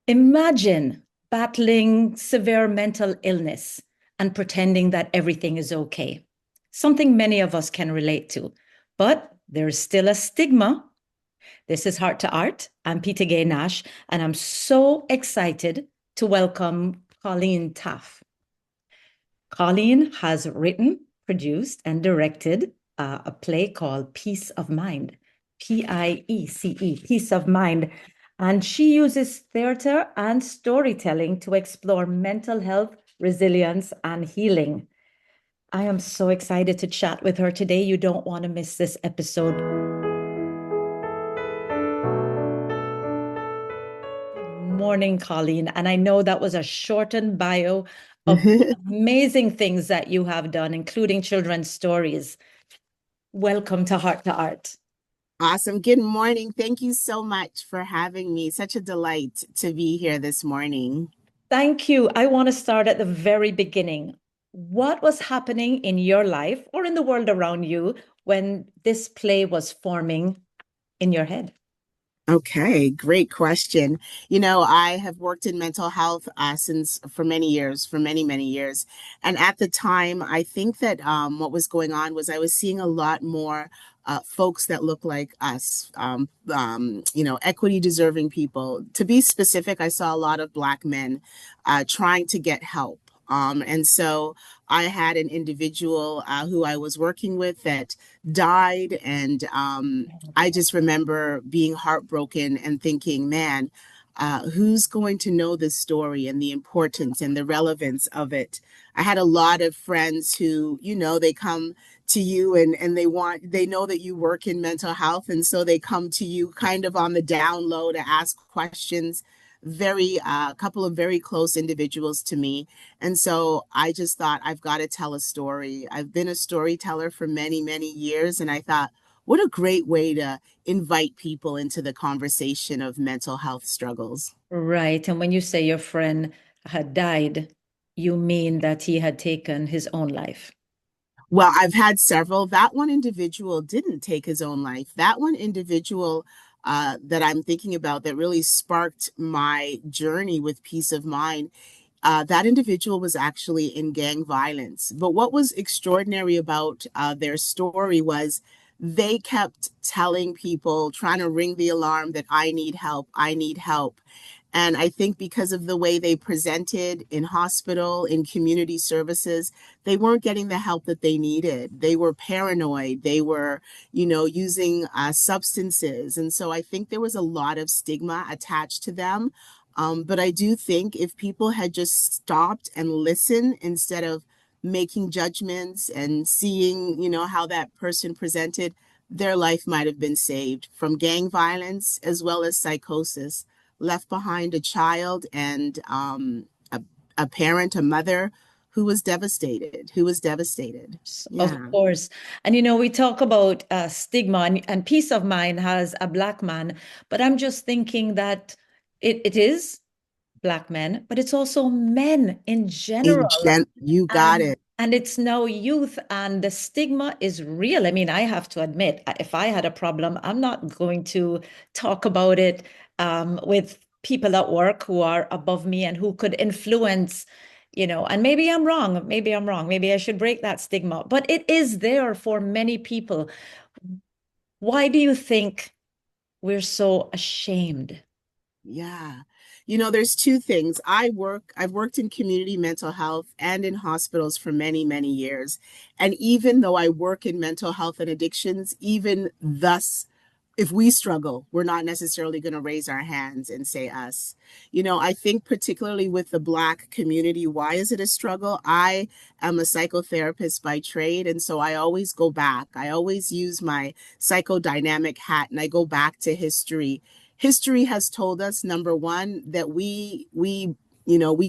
Imagine battling severe mental illness and pretending that everything is okay. Something many of us can relate to, but there's still a stigma. This is Heart to Art. I'm Peta-Gaye Nash, and I'm so excited to welcome Colleen Taffe. Colleen has written, produced, and directed a play called Peace of Mind, Piece, Peace of Mind. And she uses theater and storytelling to explore mental health, resilience, and healing. I am so excited to chat with her today. You don't want to miss this episode. Good morning, Colleen. And I know that was a shortened bio of amazing things that you have done, including children's stories. Welcome to Heart to Art. Awesome. Good morning. Thank you so much for having me. Such a delight to be here this morning. Thank you. I want to start at the very beginning. What was happening in your life or in the world around you when this play was forming in your head? Okay, great question. I have worked in mental health since for many years, for many, many years. And at the time, I think that what was going on was I was seeing a lot more folks that look like us, equity deserving people. To be specific, I saw a lot of Black men trying to get help. And so I had an individual who I was working with that died. And I just remember being heartbroken and thinking, man, who's going to know this story and the importance and the relevance of it? I had a lot of friends who, they come to you and they know that you work in mental health. And so they come to you kind of on the down low to ask questions. Couple of very close individuals to me. And so I just thought, I've got to tell a story. I've been a storyteller for many, many years. And I thought, what a great way to invite people into the conversation of mental health struggles. Right. And when you say your friend had died, you mean that he had taken his own life. Well, I've had several. That one individual didn't take his own life. That one individual that I'm thinking about that really sparked my journey with peace of mind. That individual was actually in gang violence. But what was extraordinary about their story was they kept telling people, trying to ring the alarm that I need help, I need help. And I think because of the way they presented in hospital, in community services, they weren't getting the help that they needed. They were paranoid. They were, using substances. And so I think there was a lot of stigma attached to them. But I do think if people had just stopped and listened instead of making judgments and seeing, how that person presented, their life might have been saved from gang violence as well as psychosis. Left behind a child and a parent, a mother who was devastated, Of Yeah. course. And we talk about stigma and peace of mind has a Black man, but I'm just thinking that it is Black men, but it's also men in general. You got And it. and it's now youth, and the stigma is real. I mean, I have to admit, if I had a problem, I'm not going to talk about it with people at work who are above me and who could influence, and maybe I'm wrong. Maybe I'm wrong. Maybe I should break that stigma, but it is there for many people. Why do you think we're so ashamed? Yeah. There's two things. I've worked in community mental health and in hospitals for many, many years. And even though I work in mental health and addictions, even thus, if we struggle, we're not necessarily going to raise our hands and say us. I think particularly with the Black community, why is it a struggle? I am a psychotherapist by trade. And so I always go back. I always use my psychodynamic hat and I go back to history. History has told us, number one, that we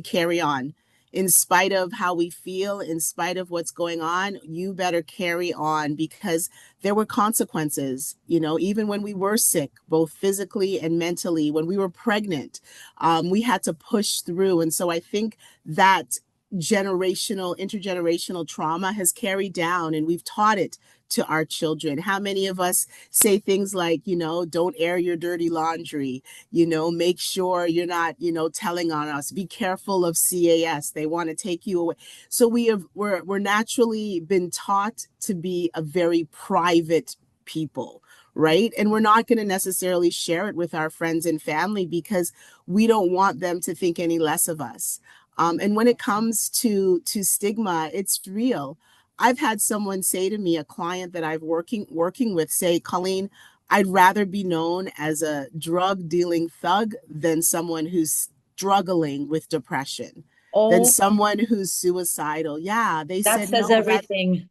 carry on. In spite of how we feel, in spite of what's going on, you better carry on because there were consequences, even when we were sick, both physically and mentally, when we were pregnant, we had to push through. And so I think that intergenerational trauma has carried down and we've taught it to our children? How many of us say things like, don't air your dirty laundry, make sure you're not, telling on us, be careful of CAS, they want to take you away. So we're naturally been taught to be a very private people, right? And we're not going to necessarily share it with our friends and family because we don't want them to think any less of us. And when it comes to stigma, it's real. I've had someone say to me, a client that I've working with, say, Colleen, I'd rather be known as a drug dealing thug than someone who's struggling with depression, than Oh, someone who's suicidal. Yeah, they that said says no, that everything.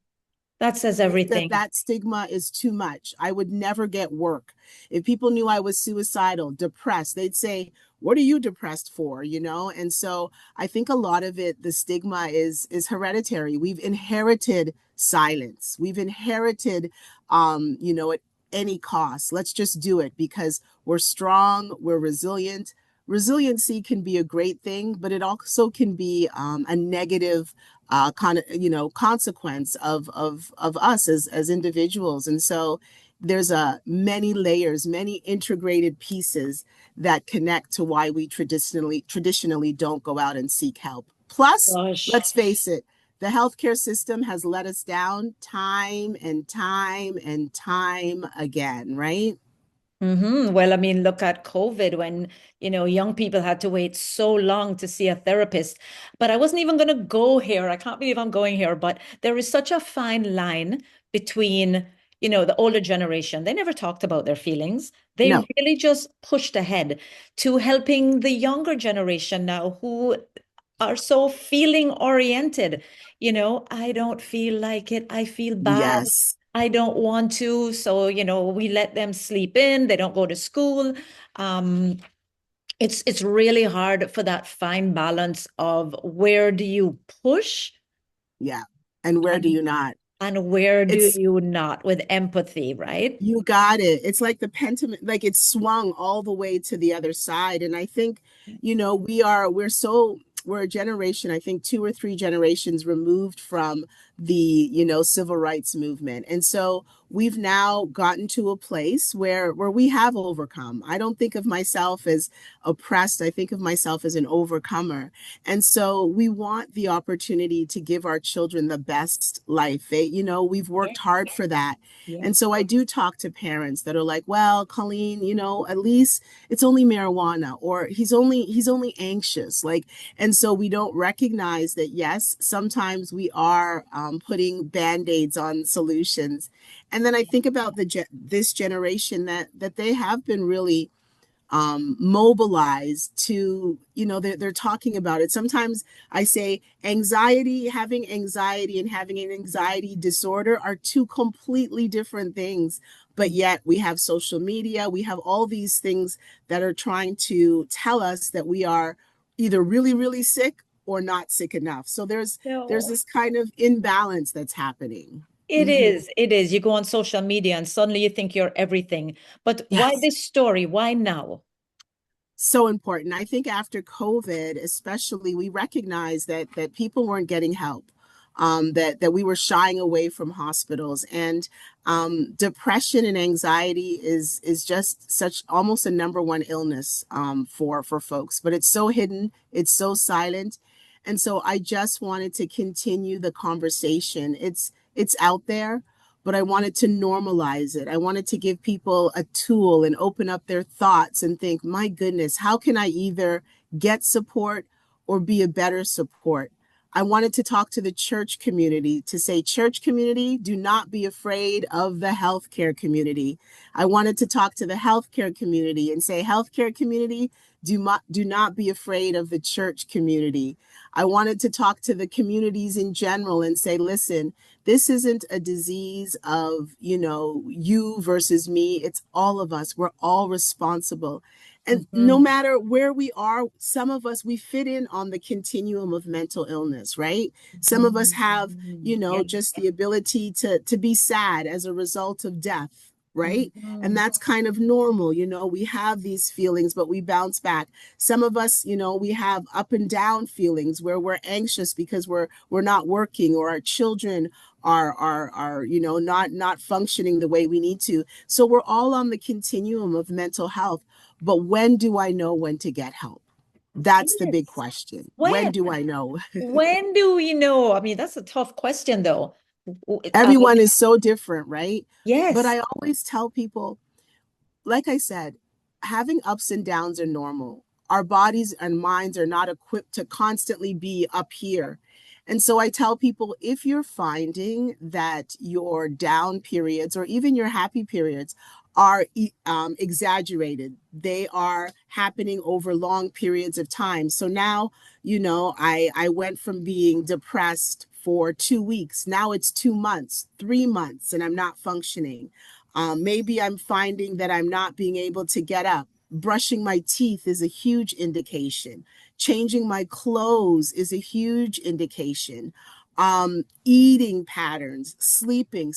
That says they said everything. that stigma is too much. I would never get work. If people knew I was suicidal, depressed, they'd say, "What are you depressed for?" And so I think a lot of it, the stigma is hereditary. We've inherited silence. We've inherited at any cost. Let's just do it because we're strong, we're resilient. Resiliency can be a great thing, but it also can be a negative consequence of us as individuals. And so there's many layers, many integrated pieces that connect to why we traditionally don't go out and seek help. Plus, Gosh. let's face it, the healthcare system has let us down time and time and time again, right? Well, I mean, look at COVID when, young people had to wait so long to see a therapist. But I wasn't even going to go here. I can't believe I'm going here. But there is such a fine line between, the older generation. They never talked about their feelings. They No. really just pushed ahead to helping the younger generation now who are so feeling oriented. I don't feel like it. I feel bad. Yes. I don't want to. So, we let them sleep in. They don't go to school. Um, it's really hard for that fine balance of where do you push Yeah. And where do and you not? and where do It's you not with empathy, right? You got it. It's like the pendulum, like it's swung all the way to the other side. And I think, we're a generation, I think 2 or 3 generations removed from the, civil rights movement. And so we've now gotten to a place where we have overcome. I don't think of myself as oppressed. I think of myself as an overcomer. And so we want the opportunity to give our children the best life. We've Yeah. worked hard for that. Yeah. And so I do talk to parents that are like, well, Colleen, at least it's only marijuana, or he's only anxious. Like, and so we don't recognize that, yes, sometimes we are putting band-aids on solutions. And then I think about this generation that they have been really mobilized to, they're talking about it. Sometimes I say having anxiety and having an anxiety disorder are two completely different things. But yet we have social media, we have all these things that are trying to tell us that we are either really, really sick or not sick enough. So there's No. this kind of imbalance that's happening. It Mm-hmm. is. It is. You go on social media and suddenly you think you're everything. But why Yes. this story? Why now? So important. I think after COVID, especially, we recognized that people weren't getting help, that we were shying away from hospitals, and depression and anxiety is just such almost a number one illness for folks. But it's so hidden, it's so silent, and so I just wanted to continue the conversation. It's out there, but I wanted to normalize it. I wanted to give people a tool and open up their thoughts and think, my goodness, how can I either get support or be a better support? I wanted to talk to the church community to say, church community, do not be afraid of the healthcare community. I wanted to talk to the healthcare community and say, healthcare community, do not be afraid of the church community. I wanted to talk to the communities in general and say, listen, this isn't a disease of, you versus me. It's all of us. We're all responsible. And no Mhm. matter where we are, some of us, we fit in on the continuum of mental illness, right? Some of us have, Mhm. Yep. just the ability to be sad as a result of death, right? And Mhm. that's kind of normal. We have these feelings, but we bounce back. Some of us, we have up and down feelings where we're anxious because we're not working, or our children are not functioning the way we need to. So we're all on the continuum of mental health. But when do I know when to get help? That's the big Yes. question. When When? do I know? When do we know? I mean, that's a tough question, though. Everyone is so different, right? But Yes. I always tell people, like I said, having ups and downs are normal. Our bodies and minds are not equipped to constantly be up here. And so I tell people, if you're finding that your down periods or even your happy periods are exaggerated, they are happening over long periods of time. So now, I went from being depressed for 2 weeks. Now it's 2 months, 3 months, and I'm not functioning. Maybe I'm finding that I'm not being able to get up. Brushing my teeth is a huge indication. Changing my clothes is a huge indication. Eating patterns, sleeping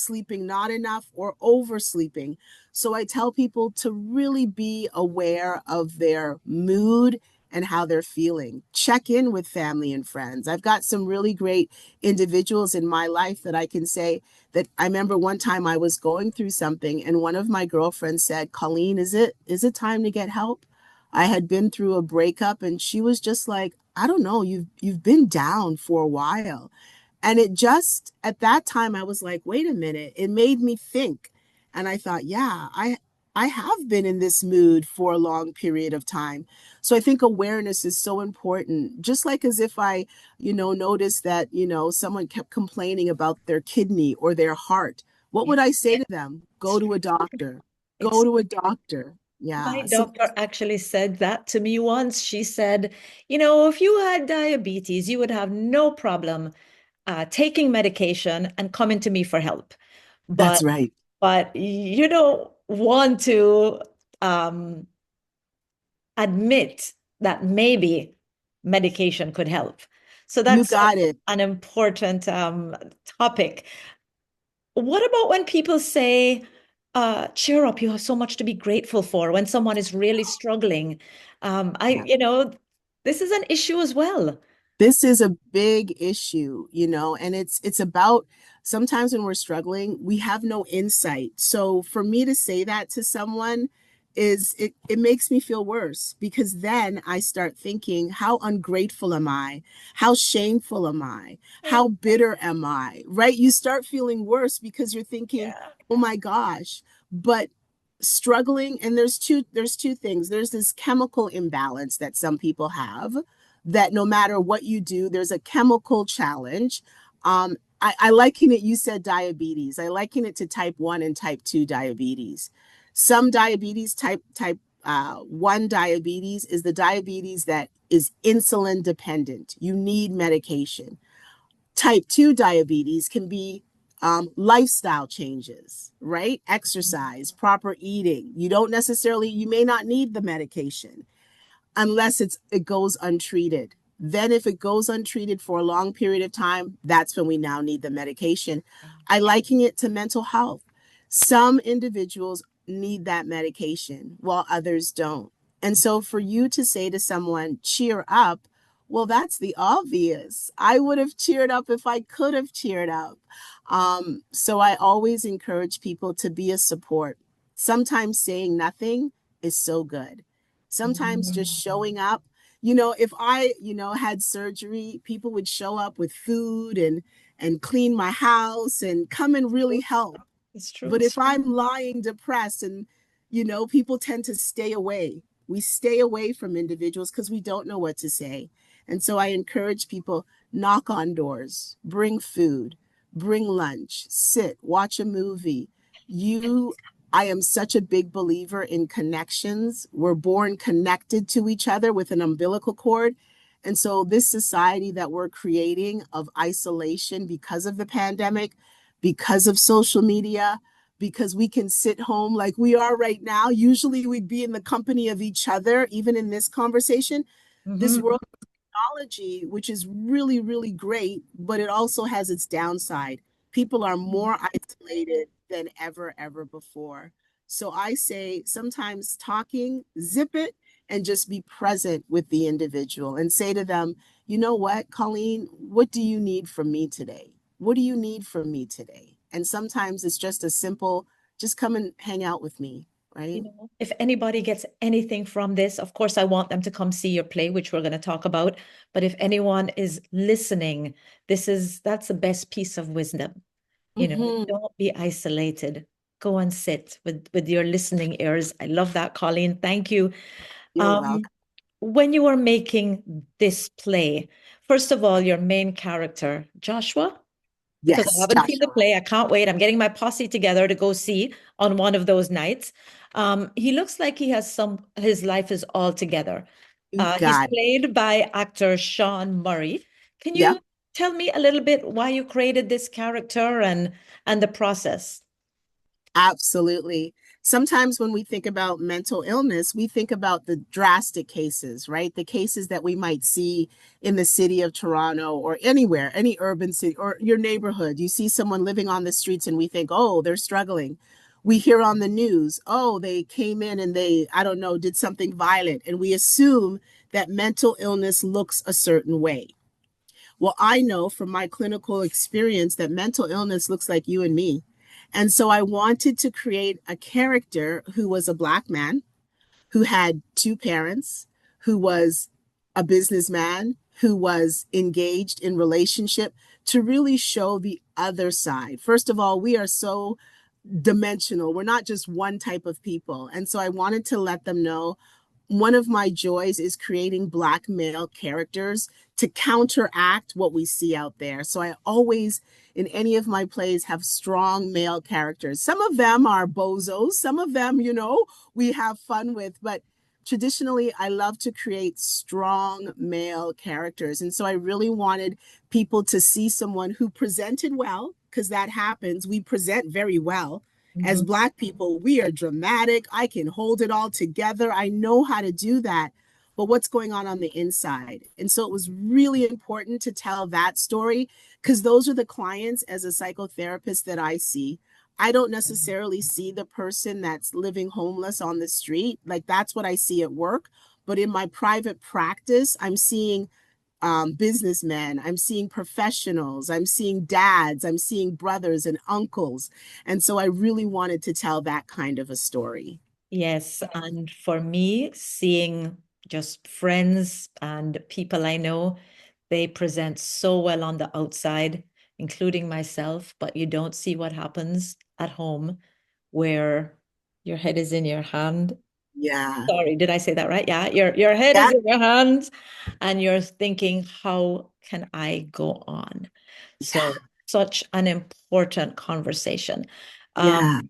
not enough or oversleeping. So I tell people to really be aware of their mood and how they're feeling. Check in with family and friends. I've got some really great individuals in my life that I can say, that I remember one time I was going through something and one of my girlfriends said, "Colleen, is it time to get help?" I had been through a breakup and she was just like, "I don't know, you've been down for a while." And it just, at that time, I was like, wait a minute. It made me think. And I thought, yeah, I have been in this mood for a long period of time. So I think awareness is so important. Just like as if I, noticed that, someone kept complaining about their kidney or their heart. What Yeah. would I say to them? Go It's to a true. doctor. Go It's to a doctor. My Yeah. So doctor actually said that to me once. She said, if you had diabetes, you would have no problem taking medication and coming to me for help. that's But right. but you don't want to um, admit that maybe medication could help. So You that's got it. an important topic. What about when people say, cheer up, you have so much to be grateful for when someone is really struggling? This is an issue as well. This is a big issue, and it's about, sometimes when we're struggling, we have no insight. So for me to say that to someone it makes me feel worse, because then I start thinking, how ungrateful am I? How shameful am I? How Oh, bitter am I? Right? You start feeling worse because you're thinking, yeah. oh my gosh. But struggling, and there's two things. There's this chemical imbalance that some people have, that no matter what you do, there's a chemical challenge. I liken it, you said diabetes. I liken it to type 1 and type 2 diabetes. Some diabetes, type 1 diabetes, is the diabetes that is insulin dependent. You need medication. Type 2 diabetes can be lifestyle changes, right? Exercise, proper eating. You may not need the medication unless it goes untreated. Then if it goes untreated for a long period of time, that's when we now need the medication. I liken it to mental health. Some individuals need that medication while others don't. And so for you to say to someone, cheer up, well, that's the obvious. I would have cheered up if I could have cheered up. So I always encourage people to be a support. Sometimes saying nothing is so good. Sometimes just Mhm. showing up. If I, had surgery, people would show up with food and clean my house and come and really help. It's true. But if I'm lying depressed, and people tend to stay away. We stay away from individuals because we don't know what to say. And so I encourage people, knock on doors, bring food, bring lunch, sit, watch a movie. You I am such a big believer in connections. We're born connected to each other with an umbilical cord. And so this society that we're creating of isolation because of the pandemic, because of social media, because we can sit home like we are right now. Usually we'd be in the company of each other, even in this conversation. This Mhm. world of technology, which is really, really great, but it also has its downside. People are more isolated than ever before. So I say sometimes talking, zip it and just be present with the individual and say to them, you know what, Colleen, what do you need from me today? What do you need from me today? And sometimes it's just a simple, just come and hang out with me, right? If anybody gets anything from this, of course, I want them to come see your play, which we're going to talk about. But if anyone is listening, that's the best piece of wisdom. Mm-hmm. Don't be isolated. Go and sit with your listening ears. I love that, Colleen. Thank you. You're Um, welcome. when you were making this play, first of all, your main character, Joshua, because I Yes, haven't seen the Joshua. play. I can't wait. I'm getting my posse together to go see on one of those nights. He looks like he has his life is all together. You He's got it. played by actor Sean Murray. Can you Yep. tell me a little bit why you created this character and the process? Absolutely. Sometimes when we think about mental illness, we think about the drastic cases, right? The cases that we might see in the city of Toronto or anywhere, any urban city or your neighborhood. You see someone living on the streets and we think, oh, they're struggling. We hear on the news, oh, they came in and they, I don't know, did something violent. And we assume that mental illness looks a certain way. Well, I know from my clinical experience that mental illness looks like you and me. And so I wanted to create a character who was a Black man, who had two parents, who was a businessman, who was engaged in relationship to really show the other side. First of all, we are so dimensional. We're not just one type of people. And so I wanted to let them know one of my joys is creating Black male characters to counteract what we see out there. So I always, in any of my plays, have strong male characters. Some of them are bozos, some of them, we have fun with, but traditionally, I love to create strong male characters. And so I really wanted people to see someone who presented well, because that happens. We present very well. As Mhm. Black people, we are dramatic. I can hold it all together. I know how to do that. But what's going on the inside? And so it was really important to tell that story because those are the clients as a psychotherapist that I see. I don't necessarily see the person that's living homeless on the street. Like that's what I see at work. But in my private practice, I'm seeing businessmen, I'm seeing professionals, I'm seeing dads, I'm seeing brothers and uncles. And so I really wanted to tell that kind of a story. Yes, and for me, seeing just friends and people I know, they present so well on the outside, including myself, but you don't see what happens at home where your head is in your hand. Yeah. Sorry, did I say that right? Yeah, your head is Yeah. in your hands and you're thinking, how can I go on? Yeah. So, such an important conversation. Yeah.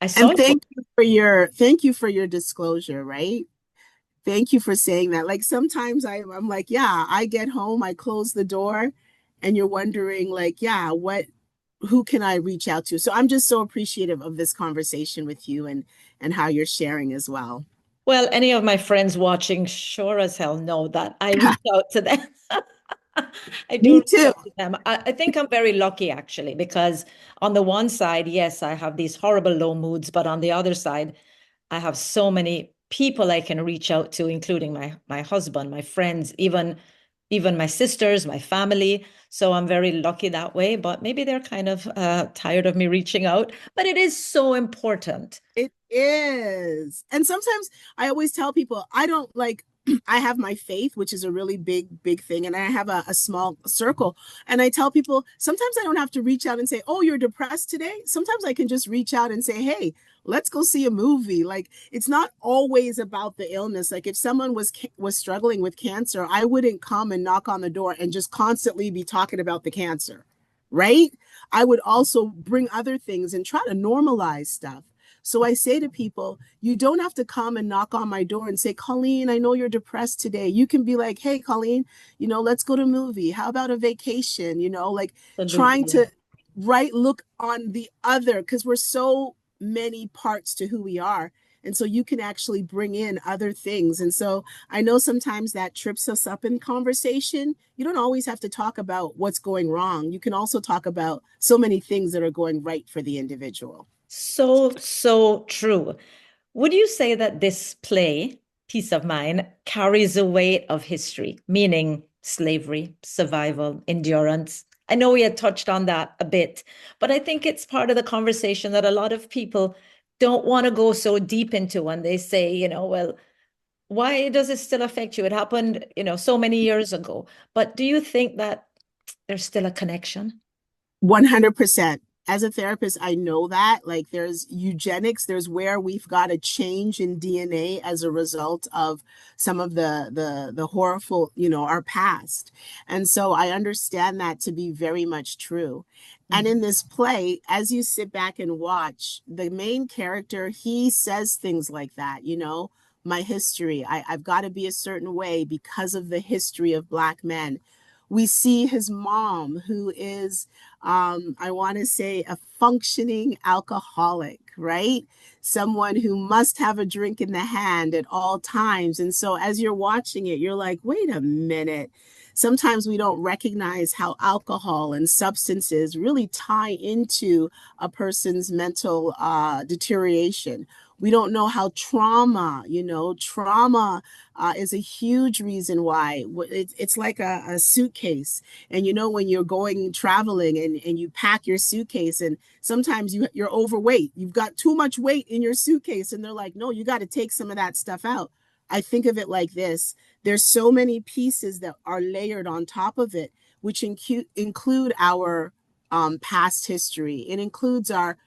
I saw And you. thank you for your disclosure, right? Thank you for saying that. Like sometimes I'm like, yeah, I get home, I close the door, and you're wondering, like, yeah, who can I reach out to? So I'm just so appreciative of this conversation with you and how you're sharing as well. Well, any of my friends watching sure as hell know that I reach out to them. I do Me reach too. out to them. I think I'm very lucky actually, because on the one side, yes, I have these horrible low moods, but on the other side, I have so many people I can reach out to, including my husband, my friends, even my sisters, my family. So I'm very lucky that way. But maybe they're kind of tired of me reaching out. But it is so important. It is. And sometimes I always tell people I don't like I have my faith, which is a really big thing, and I have a small circle. And I tell people sometimes I don't have to reach out and say, "Oh, you're depressed today." Sometimes I can just reach out and say, "Hey, let's go see a movie." Like it's not always about the illness. Like if someone was struggling with cancer, I wouldn't come and knock on the door and just constantly be talking about the cancer, right? I would also bring other things and try to normalize stuff. So I say to people, you don't have to come and knock on my door and say, Colleen, I know you're depressed today. You can be like, hey, Colleen, let's go to a movie. How about a vacation? Like trying Absolutely. to look on the other because we're so many parts to who we are. And so you can actually bring in other things. And so I know sometimes that trips us up in conversation. You don't always have to talk about what's going wrong. You can also talk about so many things that are going right for the individual. So, so true. Would you say that this play, Peace of Mind, carries a weight of history, meaning slavery, survival, endurance? I know we had touched on that a bit, but I think it's part of the conversation that a lot of people don't want to go so deep into when they say, well, why does it still affect you? It happened, so many years ago. But do you think that there's still a connection? 100%. As a therapist, I know that like there's eugenics, there's where we've got a change in DNA as a result of some of the horrible, our past. And so I understand that to be very much true. And Mhm. in this play, as you sit back and watch, the main character, he says things like that, my history. I've got to be a certain way because of the history of Black men. We see his mom, who is I want to say a functioning alcoholic, right? Someone who must have a drink in the hand at all times. And so as you're watching it, you're like, wait a minute. Sometimes we don't recognize how alcohol and substances really tie into a person's mental deterioration. We don't know how trauma is a huge reason why. It's like a suitcase. And when you're going traveling and you pack your suitcase and sometimes you're overweight, you've got too much weight in your suitcase, and they're like, no, you got to take some of that stuff out. I think of it like this: there's so many pieces that are layered on top of it, which include our past history. It includes our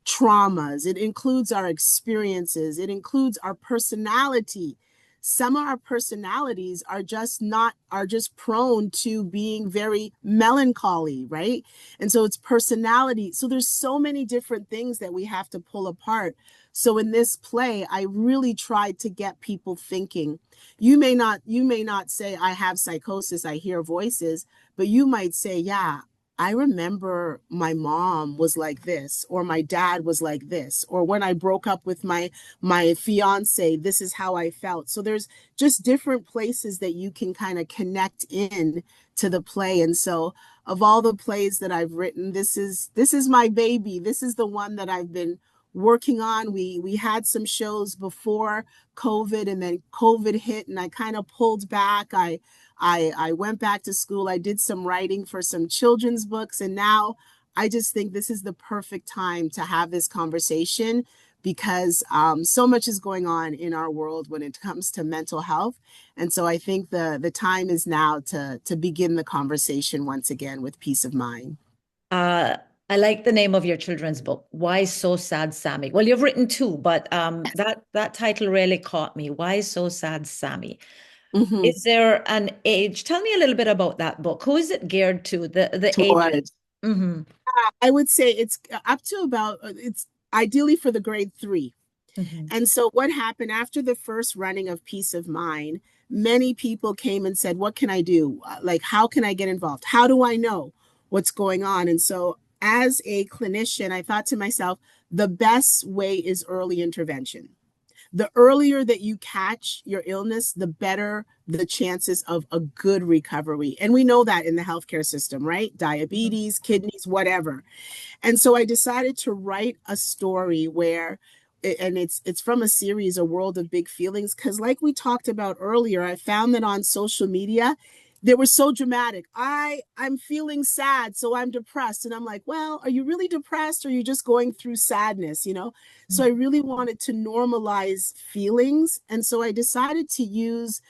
traumas, it includes our experiences, it includes our personality. Some of our personalities are just prone to being very melancholy, right? And so it's personality. So there's so many different things that we have to pull apart. So in this play, I really tried to get people thinking. You may not say I have psychosis, I hear voices, but you might say, yeah, I remember my mom was like this, or my dad was like this, or when I broke up with my fiance, this is how I felt. So there's just different places that you can kind of connect in to the play. And so of all the plays that I've written, this is my baby. This is the one that I've been working on. We had some shows before COVID, and then COVID hit and I kind of pulled back. I went back to school. I did some writing for some children's books. And now I just think this is the perfect time to have this conversation because so much is going on in our world when it comes to mental health. And so I think the time is now to begin the conversation once again with peace of mind. Uh, I like the name of your children's book. Why So Sad, Sammy? Well, you've written two, but that title really caught me. Why So Sad, Sammy? Mhm. Is there an age? Tell me a little bit about that book. Who is it geared to? The ages. Towards, Hmm. I would say it's up to about, it's ideally for the grade 3. Hmm. And so what happened after the first running of Peace of Mind, many people came and said, what can I do? Like, how can I get involved? How do I know what's going on? And so as a clinician, I thought to myself, the best way is early intervention. The earlier that you catch your illness, the better the chances of a good recovery. And we know that in the healthcare system, right? Diabetes, kidneys, whatever. And so I decided to write a story where and it's from a series, A World of Big Feelings, because like we talked about earlier, I found that on social media they were so dramatic. I'm feeling sad, so I'm depressed. And I'm like, well, are you really depressed, or are you just going through sadness? So I really wanted to normalize feelings. And so I decided to use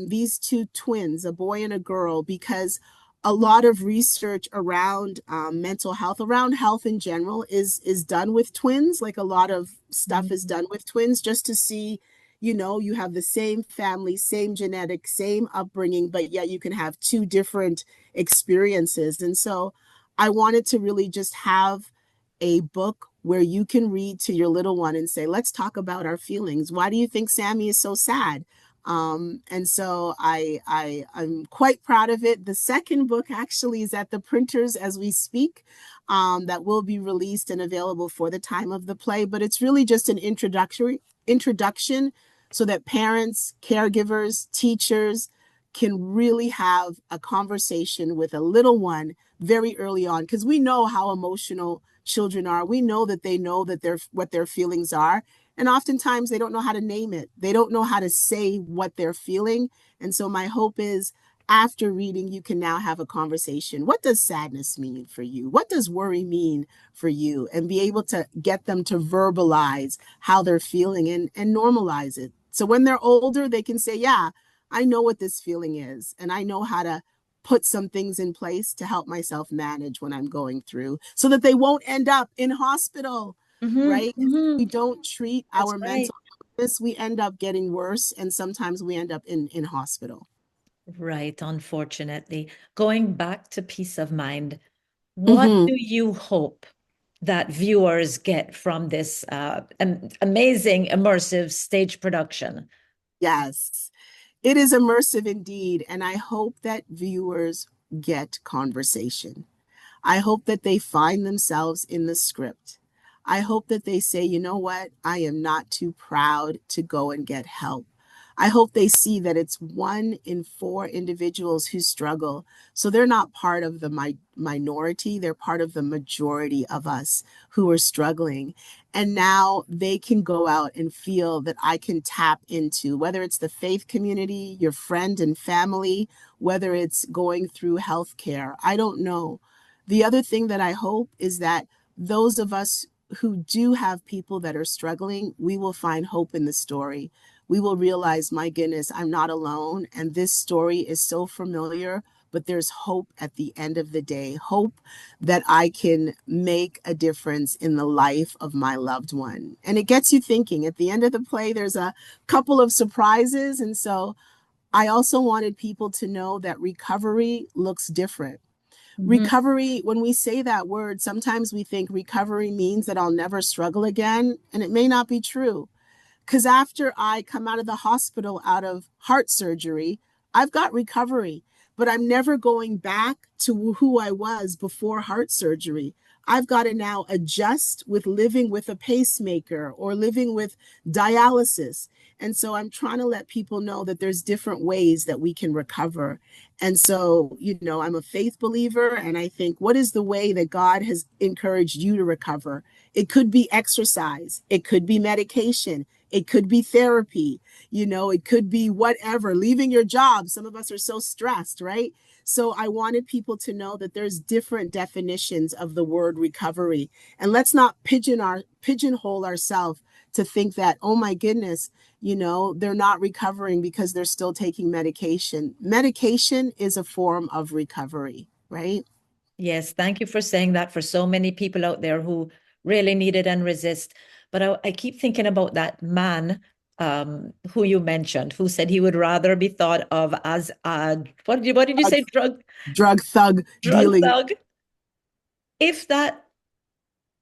these two twins, a boy and a girl, because a lot of research around mental health, around health in general, is done with twins. Like a lot of stuff is done with twins, just to see, you have the same family, same genetic, same upbringing, but yet you can have two different experiences. And so I wanted to really just have a book where you can read to your little one and say, let's talk about our feelings. Why do you think Sammy is so sad? And so I'm quite proud of it. The second book actually is at the printers as we speak, that will be released and available for the time of the play. But it's really just an introduction so that parents, caregivers, teachers can really have a conversation with a little one very early on, because we know how emotional children are. We know that they're what their feelings are. And oftentimes they don't know how to name it. They don't know how to say what they're feeling. And so my hope is after reading, you can now have a conversation. What does sadness mean for you? What does worry mean for you? And be able to get them to verbalize how they're feeling and normalize it. So when they're older, they can say, yeah, I know what this feeling is. And I know how to put some things in place to help myself manage when I'm going through so that they won't end up in hospital, Mm-hmm, right? If we mm-hmm. don't treat That's our right. mental illness, we end up getting worse. And sometimes we end up in hospital. Right, unfortunately. Going back to peace of mind, what Mm-hmm. do you hope that viewers get from this amazing immersive stage production? Yes, it is immersive indeed. And I hope that viewers get conversation. I hope that they find themselves in the script. I hope that they say, you know what? I am not too proud to go and get help. I hope they see that it's 1 in 4 individuals who struggle. So they're not part of the minority, they're part of the majority of us who are struggling. And now they can go out and feel that I can tap into, whether it's the faith community, your friend and family, whether it's going through healthcare. I don't know. The other thing that I hope is that those of us who do have people that are struggling, we will find hope in the story. We will realize, my goodness, I'm not alone. And this story is so familiar, but there's hope at the end of the day. Hope that I can make a difference in the life of my loved one. And it gets you thinking. At the end of the play, there's a couple of surprises. And so I also wanted people to know that recovery looks different. Mhm. Recovery, when we say that word, sometimes we think recovery means that I'll never struggle again, and it may not be true. Because after I come out of the hospital out of heart surgery, I've got recovery, but I'm never going back to who I was before heart surgery. I've got to now adjust with living with a pacemaker or living with dialysis. And so I'm trying to let people know that there's different ways that we can recover. And so, I'm a faith believer, and I think, what is the way that God has encouraged you to recover? It could be exercise, it could be medication, it could be therapy, it could be whatever, leaving your job. Some of us are so stressed, right? So I wanted people to know that there's different definitions of the word recovery. And let's not pigeonhole ourselves to think that, oh my goodness, they're not recovering because they're still taking medication. Medication is a form of recovery, right? Yes, thank you for saying that for so many people out there who really need it and resist. But I keep thinking about that man who you mentioned, who said he would rather be thought of as a what did you Drug, say? drug thug Drug dealing. thug. If that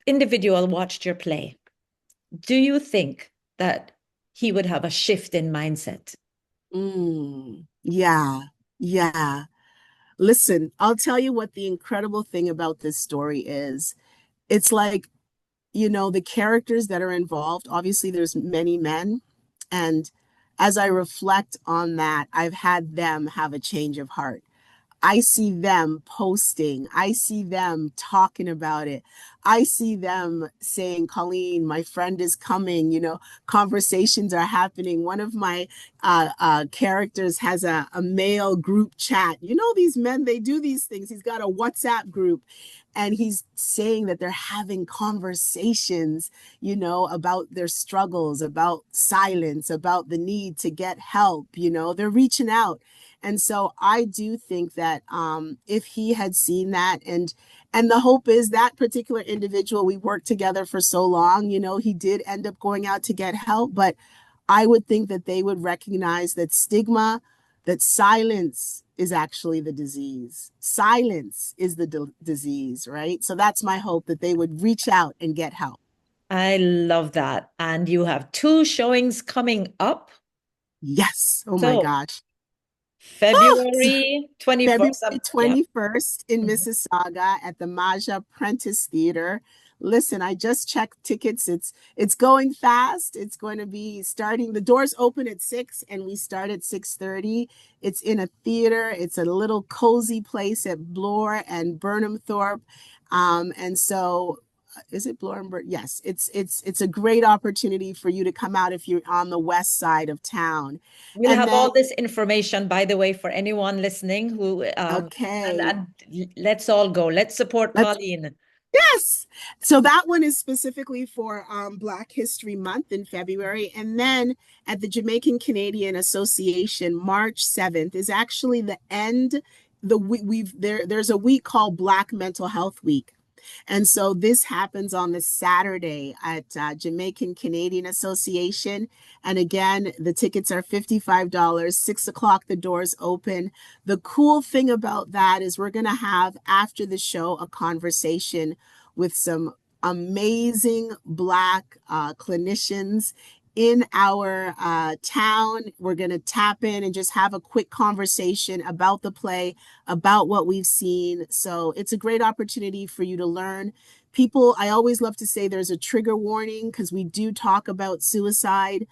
individual watched your play, do you think that he would have a shift in mindset? Yeah, yeah. Listen, I'll tell you what the incredible thing about this story is. It's like, the characters that are involved, obviously there's many men. And as I reflect on that, I've had them have a change of heart. I see them posting. I see them talking about it. I see them saying, Colleen, my friend is coming. Conversations are happening. One of my characters has a male group chat. These men, they do these things. He's got a WhatsApp group, and he's saying that they're having conversations, about their struggles, about silence, about the need to get help. They're reaching out. And so I do think that if he had seen that, and the hope is that particular individual, we worked together for so long, he did end up going out to get help, but I would think that they would recognize that stigma, that silence is actually the disease. Silence is the disease, right? So that's my hope, that they would reach out and get help. I love that. And you have two showings coming up. Yes. Oh my So gosh. February 21st. February Yeah. 21st in Mhm. Mississauga at the Maja Prentice Theater. Listen, I just checked tickets. It's going fast. It's going to be starting. The doors open at 6 and we start at 6:30. It's in a theater. It's a little cozy place at Bloor and Burnham Thorpe. And so is it Blorenberg? Yes, it's a great opportunity for you to come out if you're on the west side of town. We'll And have then, all this information, by the way, for anyone listening who okay, and let's all go. Let's support let's Colleen. yes. So that one is specifically for Black History Month in February. And then at the Jamaican-Canadian Association, March 7th is actually the end. There's a week called Black Mental Health Week. And so this happens on the Saturday at Jamaican Canadian Association. And again, the tickets are $55, 6 o'clock, the doors open. The cool thing about that is we're going to have after the show a conversation with some amazing Black clinicians in our town. We're going to tap in and just have a quick conversation about the play, about what we've seen. So it's a great opportunity for you to learn. People, I always love to say there's a trigger warning because we do talk about suicide.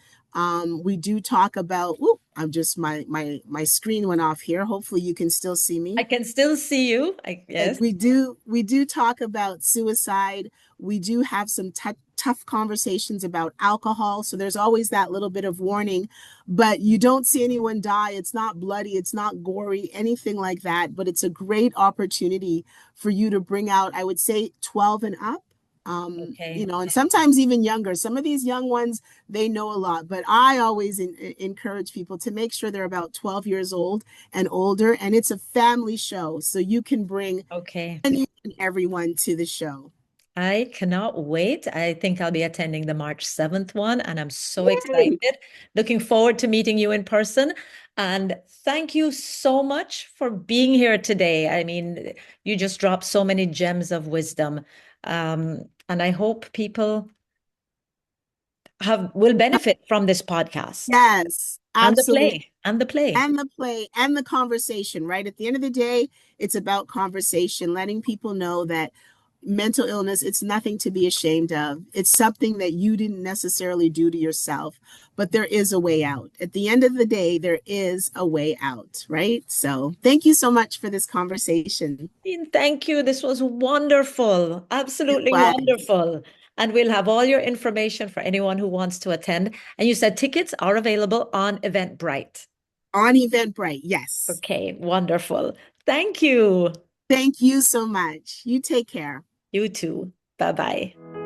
We do talk about, whoop, I'm just, my screen went off here. Hopefully you can still see I me. can still see you. Yes. We do talk about suicide. We do have some tough conversations about alcohol. So there's always that little bit of warning, but you don't see anyone die. It's not bloody, it's not gory, anything like that. But it's a great opportunity for you to bring out, I would say, 12 and up. Okay. And sometimes even younger. Some of these young ones, they know a lot, but I always encourage people to make sure they're about 12 years old and older. And it's a family show, so you can bring Okay. any and everyone to the show. I cannot wait. I think I'll be attending the March 7th one, and I'm so Yay! excited. Looking forward to meeting you in person. And thank you so much for being here today. I mean, you just dropped so many gems of wisdom. And I hope people will benefit from this podcast Yes, and the absolutely. play and the play. And the play and the conversation, right? At the end of the day, it's about conversation, letting people know that mental illness, it's nothing to be ashamed of. It's something that you didn't necessarily do to yourself, but there is a way out. At the end of the day, there is a way out, right? So thank you so much for this conversation. Dean, thank you. This was wonderful. It Absolutely was wonderful. And we'll have all your information for anyone who wants to attend. And you said tickets are available on Eventbrite. on Eventbrite. Yes. Okay, wonderful. Thank you. Thank you so much. You take care. You too. Bye bye.